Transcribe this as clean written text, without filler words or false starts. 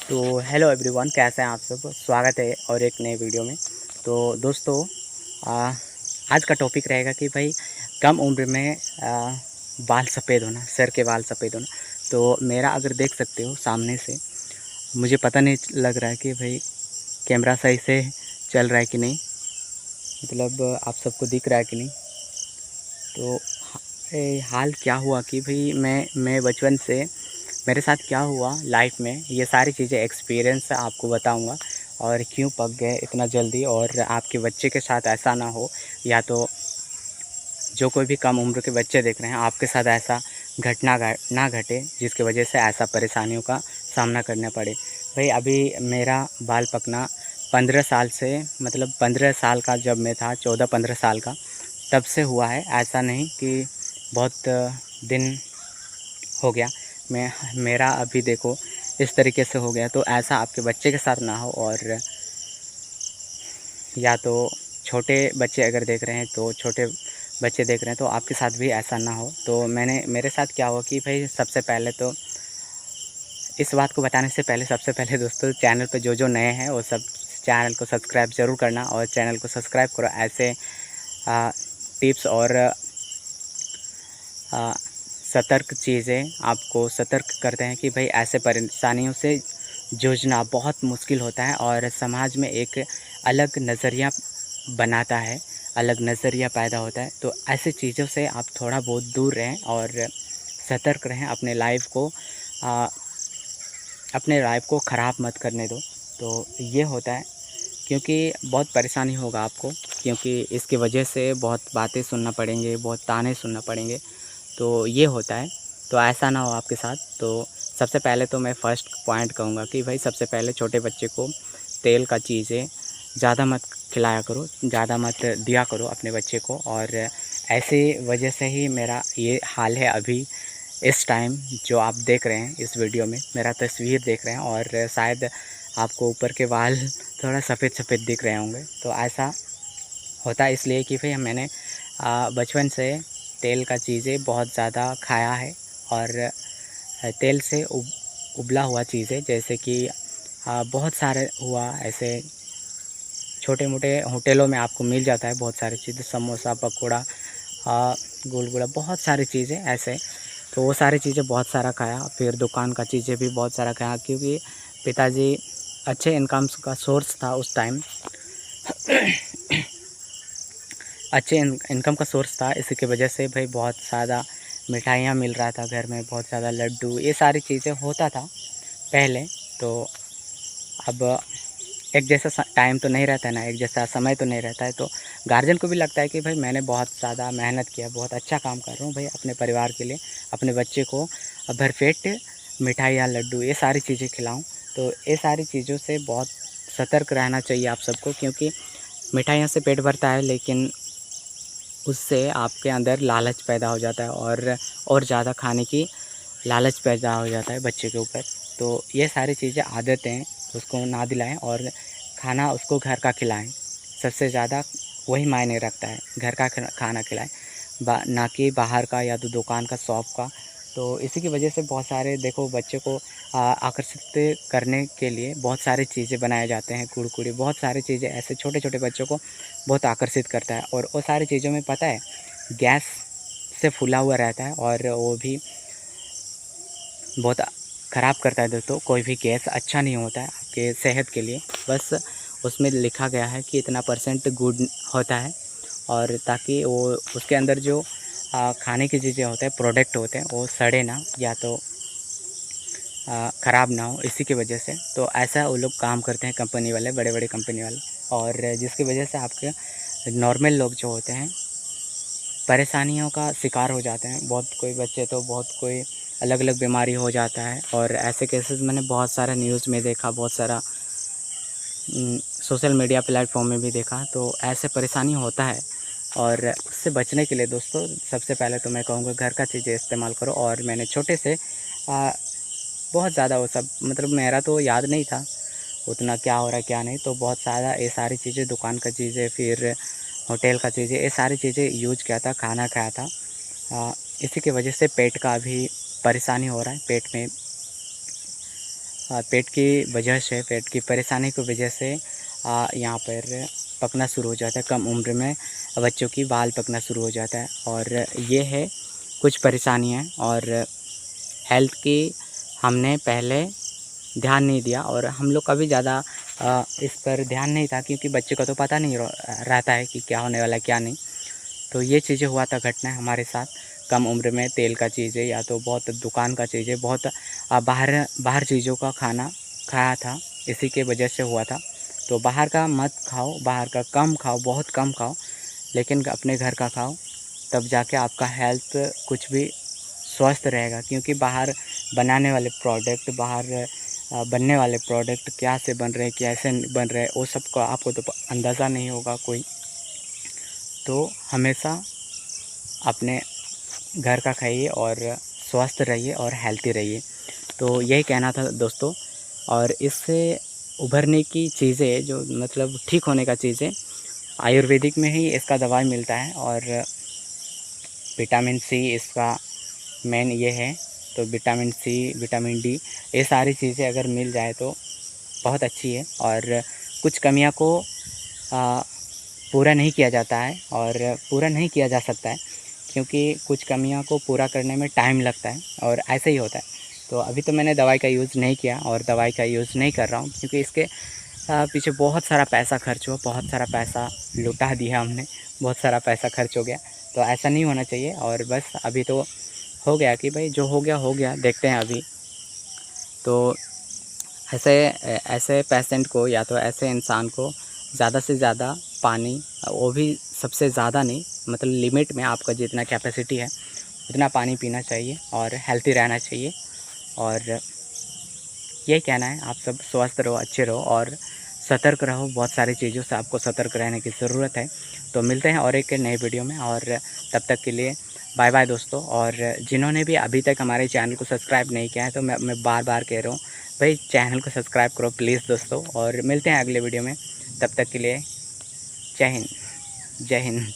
तो hello everyone, कैसे हैं आप सब। स्वागत है और एक नए वीडियो में। तो दोस्तों, आ, आज का टॉपिक रहेगा कि भाई कम उम्र में बाल सफ़ेद होना, सर के बाल सफ़ेद होना। तो मेरा अगर देख सकते हो सामने से, मुझे पता नहीं लग रहा है कि भाई कैमरा सही से चल रहा है कि नहीं, मतलब आप सबको दिख रहा है कि नहीं। तो हाल क्या हुआ कि भाई मैं बचपन से मेरे साथ क्या हुआ लाइफ में, ये सारी चीज़ें एक्सपीरियंस आपको बताऊंगा। और क्यों पक गए इतना जल्दी, और आपके बच्चे के साथ ऐसा ना हो, या तो जो कोई भी कम उम्र के बच्चे देख रहे हैं आपके साथ ऐसा घटना ना घटे जिसकी वजह से ऐसा परेशानियों का सामना करना पड़े। भाई अभी मेरा बाल पकना 15 साल से, मतलब 15 साल का जब मैं था, 14-15 साल का, तब से हुआ है। ऐसा नहीं कि बहुत दिन हो गया। मैं मेरा अभी देखो इस तरीके से हो गया। तो ऐसा आपके बच्चे के साथ ना हो, और या तो छोटे बच्चे अगर देख रहे हैं, तो छोटे बच्चे देख रहे हैं तो आपके साथ भी ऐसा ना हो। तो मेरे साथ क्या हुआ कि भाई सबसे पहले तो इस बात को बताने से पहले, सबसे पहले दोस्तों, चैनल पे जो नए हैं वो सब चैनल को सब्सक्राइब ज़रूर करना, और चैनल को सब्सक्राइब करो। ऐसे टिप्स और सतर्क चीज़ें आपको सतर्क करते हैं कि भाई ऐसे परेशानियों से जूझना बहुत मुश्किल होता है, और समाज में एक अलग नज़रिया बनाता है, अलग नज़रिया पैदा होता है। तो ऐसी चीज़ों से आप थोड़ा बहुत दूर रहें और सतर्क रहें। आ, अपने लाइफ को ख़राब मत करने दो। तो ये होता है, क्योंकि बहुत परेशानी होगा आपको, क्योंकि इसकी वजह से बहुत बातें सुनना पड़ेंगे, बहुत ताने सुनना पड़ेंगे। तो ये होता है। तो ऐसा ना हो आपके साथ। तो सबसे पहले तो मैं फ़र्स्ट पॉइंट कहूँगा कि भाई सबसे पहले छोटे बच्चे को तेल का चीज़ें ज़्यादा मत खिलाया करो, ज़्यादा मत दिया करो अपने बच्चे को। और ऐसे वजह से ही मेरा ये हाल है अभी इस टाइम। जो आप देख रहे हैं इस वीडियो में, मेरा तस्वीर देख रहे हैं, और शायद आपको ऊपर के बाल थोड़ा सफ़ेद सफ़ेद दिख रहे होंगे। तो ऐसा होता है इसलिए कि भाई मैंने बचपन से तेल का चीज़ें बहुत ज़्यादा खाया है। और तेल से उबला हुआ चीज़ें, जैसे कि बहुत सारे हुआ ऐसे छोटे मोटे होटलों में आपको मिल जाता है बहुत सारी चीज़ें, समोसा, पकौड़ा, गुलगुला, बहुत सारी चीज़ें ऐसे। तो वो सारी चीज़ें बहुत सारा खाया। फिर दुकान का चीज़ें भी बहुत सारा खाया, क्योंकि पिताजी अच्छे इनकम का सोर्स था उस टाइम। अच्छे इनकम का सोर्स था, इसी की वजह से भाई बहुत ज़्यादा मिठाइयाँ मिल रहा था घर में, बहुत ज़्यादा लड्डू, ये सारी चीज़ें होता था पहले। तो अब एक जैसा टाइम तो नहीं रहता है ना, एक जैसा समय तो नहीं रहता है। तो गार्जियन को भी लगता है कि भाई मैंने बहुत ज़्यादा मेहनत किया, बहुत अच्छा काम कर रहा हूँ भाई अपने परिवार के लिए, अपने बच्चे को भरपेट मिठाई या लड्डू ये सारी चीज़ें खिलाऊँ। तो ये सारी चीज़ों से बहुत सतर्क रहना चाहिए आप सबको, क्योंकि मिठाइयों से पेट भरता है, लेकिन उससे आपके अंदर लालच पैदा हो जाता है, और ज़्यादा खाने की लालच पैदा हो जाता है बच्चे के ऊपर। तो ये सारी चीज़ें आदतें उसको ना दिलाएं, और खाना उसको घर का खिलाएं। सबसे ज़्यादा वही मायने रखता है, घर का खाना खिलाएं, ना कि बाहर का या तो दुकान का, शॉप का। तो इसी की वजह से बहुत सारे देखो बच्चे को आकर्षित करने के लिए बहुत सारी चीज़ें बनाए जाते हैं, कुरकुरे, बहुत सारी चीज़ें ऐसे छोटे छोटे बच्चों को बहुत आकर्षित करता है। और वो सारी चीज़ों में पता है गैस से फूला हुआ रहता है, और वो भी बहुत ख़राब करता है दोस्तों। कोई भी गैस अच्छा नहीं होता है आपके सेहत के लिए। बस उसमें लिखा गया है कि इतना परसेंट गुड होता है, और ताकि वो उसके अंदर जो खाने की चीज़ें होते हैं, प्रोडक्ट होते हैं, वो सड़े ना, या तो ख़राब ना हो, इसी की वजह से। तो ऐसा वो लोग काम करते हैं कंपनी वाले, बड़े बड़े कंपनी वाले। और जिसकी वजह से आपके नॉर्मल लोग जो होते हैं परेशानियों का शिकार हो जाते हैं। बहुत कोई बच्चे तो बहुत कोई अलग अलग बीमारी हो जाता है, और ऐसे केसेस मैंने बहुत सारा न्यूज़ में देखा, बहुत सारा सोशल मीडिया प्लेटफॉर्म में भी देखा। तो ऐसे परेशानी होता है, और उससे बचने के लिए दोस्तों सबसे पहले तो मैं कहूँगा घर का चीज़ें इस्तेमाल करो। और मैंने छोटे से बहुत ज़्यादा वो सब, मतलब मेरा तो याद नहीं था उतना क्या हो रहा है क्या नहीं, तो बहुत सारा ये सारी चीज़ें, दुकान का चीज़ें, फिर होटल का चीज़ें, ये सारी चीज़ें यूज किया था, खाना खाया था। इसी की वजह से पेट का भी परेशानी हो रहा है, पेट में पेट की वजह से, पेट की परेशानी की वजह से यहाँ पर पकना शुरू हो जाता है। कम उम्र में बच्चों की बाल पकना शुरू हो जाता है और ये है कुछ परेशानियाँ। और हेल्थ की हमने पहले ध्यान नहीं दिया और हम लोग का भी ज़्यादा इस पर ध्यान नहीं था, क्योंकि बच्चे को तो पता नहीं रहता है कि क्या होने वाला है क्या नहीं। तो ये चीज़ें हुआ था, घटना हमारे साथ। कम उम्र में तेल का चीज़ें या तो बहुत दुकान का चीज़ें, बहुत बाहर बाहर चीज़ों का खाना खाया था, इसी के वजह से हुआ था। तो बाहर का मत खाओ, बाहर का कम खाओ, बहुत कम खाओ, लेकिन अपने घर का खाओ, तब जाके आपका हेल्थ कुछ भी स्वस्थ रहेगा। क्योंकि बाहर बनाने वाले प्रोडक्ट, बाहर बनने वाले प्रोडक्ट क्या से बन रहे हैं, कैसे बन रहे हैं, वो सब का आपको तो अंदाज़ा नहीं होगा कोई। तो हमेशा अपने घर का खाइए और स्वस्थ रहिए और हेल्थी रहिए। तो यही कहना था दोस्तों। और इससे उभरने की चीज़ें, जो मतलब ठीक होने का चीज़ें, आयुर्वेदिक में ही इसका दवाई मिलता है। और विटामिन सी इसका मेन ये है। तो विटामिन सी, विटामिन डी, ये सारी चीज़ें अगर मिल जाए तो बहुत अच्छी है। और कुछ कमियों को अ, पूरा नहीं किया जाता है और पूरा नहीं किया जा सकता है, क्योंकि कुछ कमियों को पूरा करने में टाइम लगता है और ऐसे ही होता है। तो अभी तो मैंने दवाई का यूज़ नहीं किया और दवाई का यूज़ नहीं कर रहा हूँ, क्योंकि इसके पीछे बहुत सारा पैसा खर्च हुआ, बहुत सारा पैसा लुटा दिया हमने, बहुत सारा पैसा खर्च हो गया। तो ऐसा नहीं होना चाहिए। और बस अभी तो हो गया कि भाई जो हो गया, देखते हैं अभी। तो ऐसे ऐसे पेशेंट को या तो ऐसे इंसान को ज़्यादा से ज़्यादा पानी, वो भी सबसे ज़्यादा नहीं, मतलब लिमिट में आपका जितना कैपेसिटी है उतना पानी पीना चाहिए और हेल्थी रहना चाहिए। और यही कहना है, आप सब स्वस्थ रहो, अच्छे रहो और सतर्क रहो। बहुत सारी चीज़ों से आपको सतर्क रहने की ज़रूरत है। तो मिलते हैं और एक नए वीडियो में, और तब तक के लिए बाय बाय दोस्तों। और जिन्होंने भी अभी तक हमारे चैनल को सब्सक्राइब नहीं किया है, तो मैं बार बार कह रहा हूँ, भाई चैनल को सब्सक्राइब करो प्लीज़ दोस्तों। और मिलते हैं अगले वीडियो में, तब तक के लिए जय हिंद, जय हिंद।